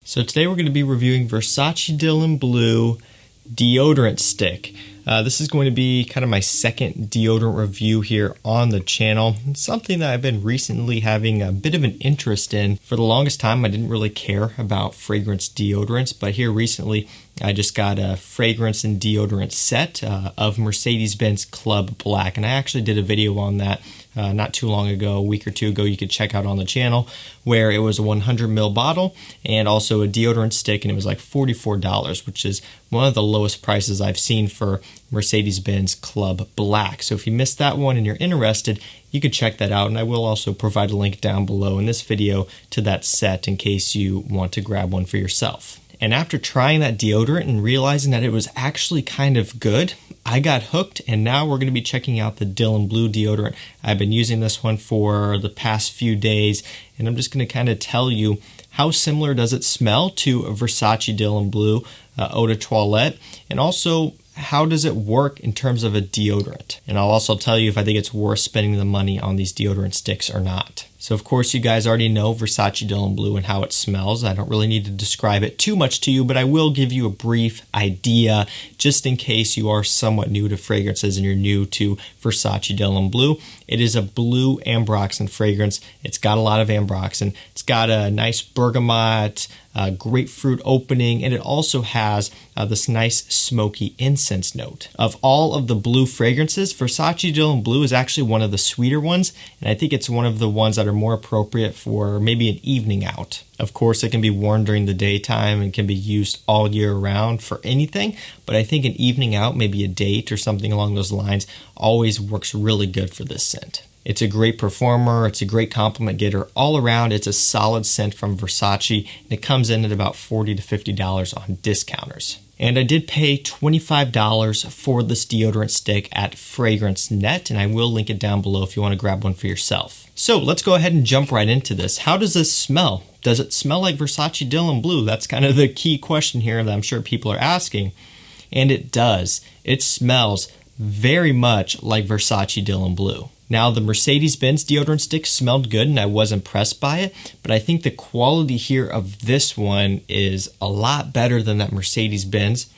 So today we're going to be reviewing Versace Dylan Blue deodorant stick. This is going to be kind of my second deodorant review here on the channel. It's something that I've been recently having a bit of an interest in. For the longest time, I didn't really care about fragrance deodorants, but here recently, I just got a fragrance and deodorant set of Mercedes-Benz Club Black, and I actually did a video on that not too long ago, a week or two ago. You could check out on the channel, where it was a 100 ml bottle and also a deodorant stick, and it was like $44, which is one of the lowest prices I've seen for Mercedes-Benz Club Black. So if you missed that one and you're interested, you could check that out, and I will also provide a link down below in this video to that set in case you want to grab one for yourself. And after trying that deodorant and realizing that it was actually kind of good, I got hooked, and now we're going to be checking out the Dylan Blue deodorant. I've been using this one for the past few days, and I'm just going to kind of tell you how similar does it smell to a Versace Dylan Blue Eau de Toilette, and also how does it work in terms of a deodorant. And I'll also tell you if I think it's worth spending the money on these deodorant sticks or not. So of course you guys already know Versace Dylan Blue and how it smells. I don't really need to describe it too much to you, but I will give you a brief idea just in case you are somewhat new to fragrances and you're new to Versace Dylan Blue. It is a blue ambroxan fragrance. It's got a lot of ambroxan. It's got a nice bergamot, grapefruit opening, and it also has this nice smoky incense note. Of all of the blue fragrances, Versace Dylan Blue is actually one of the sweeter ones, and I think it's one of the ones that are more appropriate for maybe an evening out. Of course, it can be worn during the daytime and can be used all year round for anything, but I think an evening out, maybe a date or something along those lines, always works really good for this scent. It's a great performer, it's a great compliment getter all around. It's a solid scent from Versace, and it comes in at about $40 to $50 on discounters. And I did pay $25 for this deodorant stick at Fragrance Net, and I will link it down below if you want to grab one for yourself. So let's go ahead and jump right into this. How does this smell? Does it smell like Versace Dylan Blue? That's kind of the key question here that I'm sure people are asking. And it does. It smells very much like Versace Dylan Blue. Now, the Mercedes-Benz deodorant stick smelled good and I was impressed by it, but I think the quality here of this one is a lot better than that Mercedes-Benz.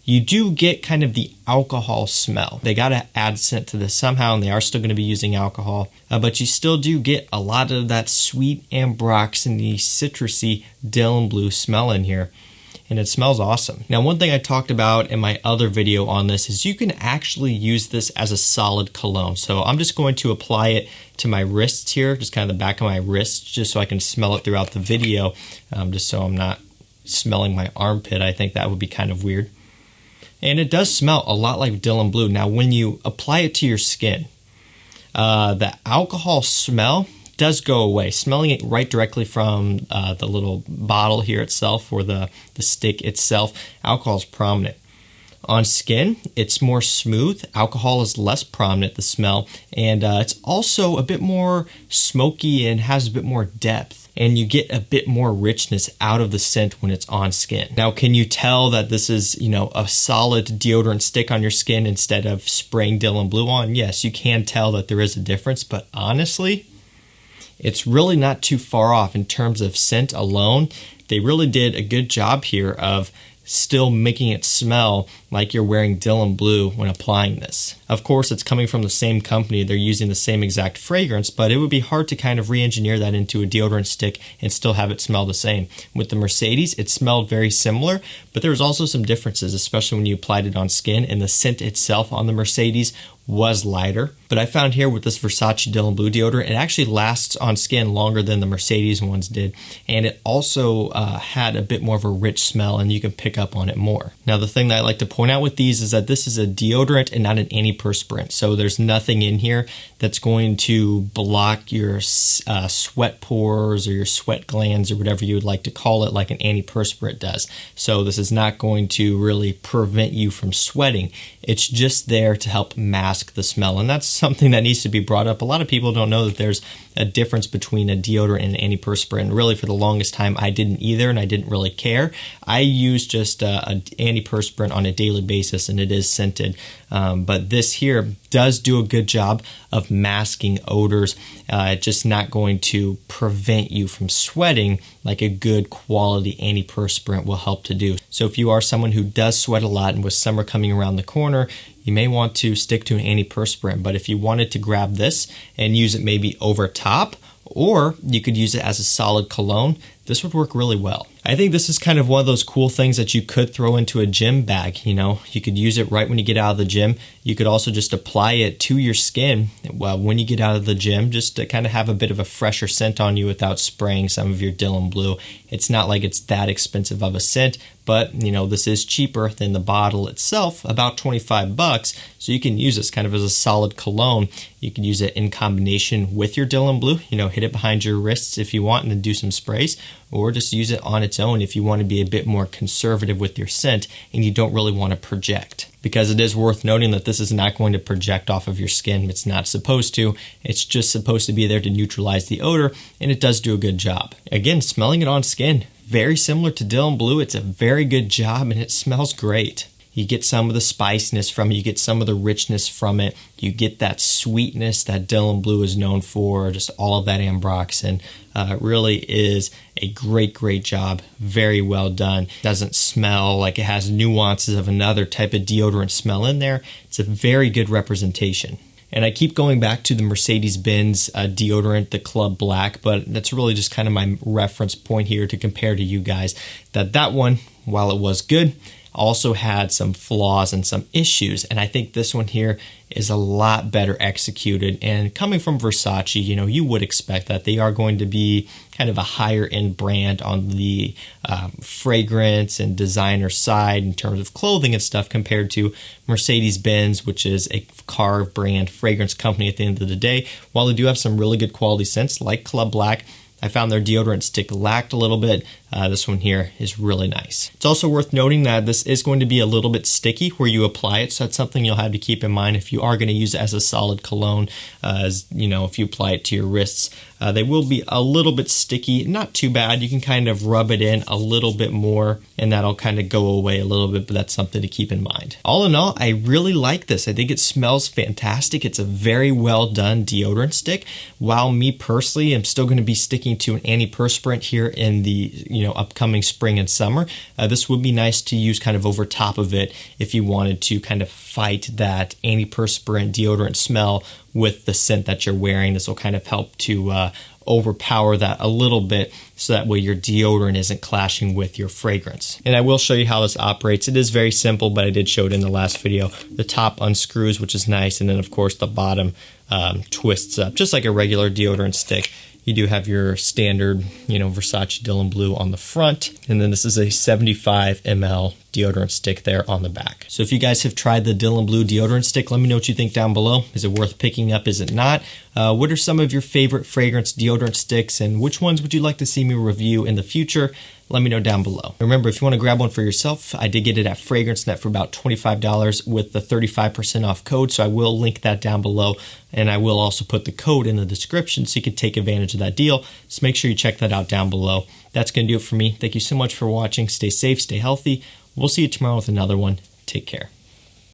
You do get kind of the alcohol smell. They got to add scent to this somehow, and they are still going to be using alcohol, but you still do get a lot of that sweet ambroxany, citrusy Dylan Blue smell in here. And it smells awesome. Now, one thing I talked about in my other video on this is you can actually use this as a solid cologne. So I'm just going to apply it to my wrists here, just kind of the back of my wrists, just so I can smell it throughout the video, just so I'm not smelling my armpit. I think that would be kind of weird. And it does smell a lot like Dylan Blue. Now, when you apply it to your skin, the alcohol smell does go away. Smelling it right directly from the little bottle here itself, or the stick itself, alcohol is prominent. On skin, it's more smooth. Alcohol is less prominent, the smell, and it's also a bit more smoky and has a bit more depth. And you get a bit more richness out of the scent when it's on skin. Now, can you tell that this is, a solid deodorant stick on your skin instead of spraying Dylan Blue on? Yes, you can tell that there is a difference, but honestly, it's really not too far off in terms of scent alone. They really did a good job here of still making it smell like you're wearing Dylan Blue when applying this. Of course, it's coming from the same company. They're using the same exact fragrance, but it would be hard to kind of re-engineer that into a deodorant stick and still have it smell the same. With the Mercedes, it smelled very similar, but there was also some differences, especially when you applied it on skin, and the scent itself on the Mercedes was lighter. But I found here with this Versace Dylan Blue deodorant, it actually lasts on skin longer than the Mercedes ones did, and it also had a bit more of a rich smell, and you can pick up on it more. Now, the thing that I like to point out with these is that this is a deodorant and not an antiperspirant, so there's nothing in here that's going to block your sweat pores or your sweat glands or whatever you would like to call it, like an antiperspirant does. So this is not going to really prevent you from sweating. It's just there to help mask the smell, and that's something that needs to be brought up. A lot of people don't know that there's a difference between a deodorant and an antiperspirant. And really, for the longest time, I didn't either, and I didn't really care. I use just an antiperspirant on a daily basis, and it is scented. But this here does do a good job of masking odors. Just not going to prevent you from sweating like a good quality antiperspirant will help to do. So if you are someone who does sweat a lot and with summer coming around the corner, you may want to stick to an antiperspirant. But if you wanted to grab this and use it maybe over top, or you could use it as a solid cologne, this would work really well. I think this is kind of one of those cool things that you could throw into a gym bag. You know, you could use it right when you get out of the gym. You could also just apply it to your skin when you get out of the gym, just to kind of have a bit of a fresher scent on you without spraying some of your Dylan Blue. It's not like it's that expensive of a scent, but you know, this is cheaper than the bottle itself, about $25. So you can use this kind of as a solid cologne. You can use it in combination with your Dylan Blue, you know, hit it behind your wrists if you want and then do some sprays, or just use it on its own if you want to be a bit more conservative with your scent and you don't really want to project. Because it is worth noting that this is not going to project off of your skin. It's not supposed to. It's just supposed to be there to neutralize the odor, and it does do a good job. Again, smelling it on skin, very similar to Dylan Blue. It's a very good job, and it smells great. You get some of the spiciness from it. You get some of the richness from it. You get that sweetness that Dylan Blue is known for, just all of that ambroxan. It really is a great, great job. Very well done. Doesn't smell like it has nuances of another type of deodorant smell in there. It's a very good representation. And I keep going back to the Mercedes-Benz deodorant, the Club Black, but that's really just kind of my reference point here to compare to you guys. That one, while it was good, also had some flaws and some issues, and I think this one here is a lot better executed. And coming from Versace, you know, you would expect that they are going to be kind of a higher end brand on the fragrance and designer side in terms of clothing and stuff compared to Mercedes-Benz, which is a car brand fragrance company at the end of the day. While they do have some really good quality scents like Club Black, I found their deodorant stick lacked a little bit. This one here is really nice. It's also worth noting that this is going to be a little bit sticky where you apply it, so that's something you'll have to keep in mind if you are going to use it as a solid cologne. As you know, if you apply it to your wrists, they will be a little bit sticky. Not too bad. You can kind of rub it in a little bit more, and that'll kind of go away a little bit, but that's something to keep in mind. All in all, I really like this. I think it smells fantastic. It's a very well done deodorant stick. While me personally am still going to be sticking to an antiperspirant here in the upcoming spring and summer, this would be nice to use kind of over top of it if you wanted to kind of fight that antiperspirant deodorant smell with the scent that you're wearing. This will kind of help to overpower that a little bit, so that way your deodorant isn't clashing with your fragrance. And I will show you how this operates. It is very simple, but I did show it in the last video. The top unscrews, which is nice, and then of course the bottom twists up, just like a regular deodorant stick. You do have your standard, Versace Dylan Blue on the front, and then this is a 75 ml deodorant stick there on the back. So if you guys have tried the Dylan Blue deodorant stick, let me know what you think down below. Is it worth picking up? Is it not? What are some of your favorite fragrance deodorant sticks, and which ones would you like to see me review in the future? Let me know down below. Remember, if you want to grab one for yourself, I did get it at FragranceNet for about $25 with the 35% off code, so I will link that down below, and I will also put the code in the description so you can take advantage of that deal. So make sure you check that out down below. That's going to do it for me. Thank you so much for watching. Stay safe, stay healthy. We'll see you tomorrow with another one. Take care.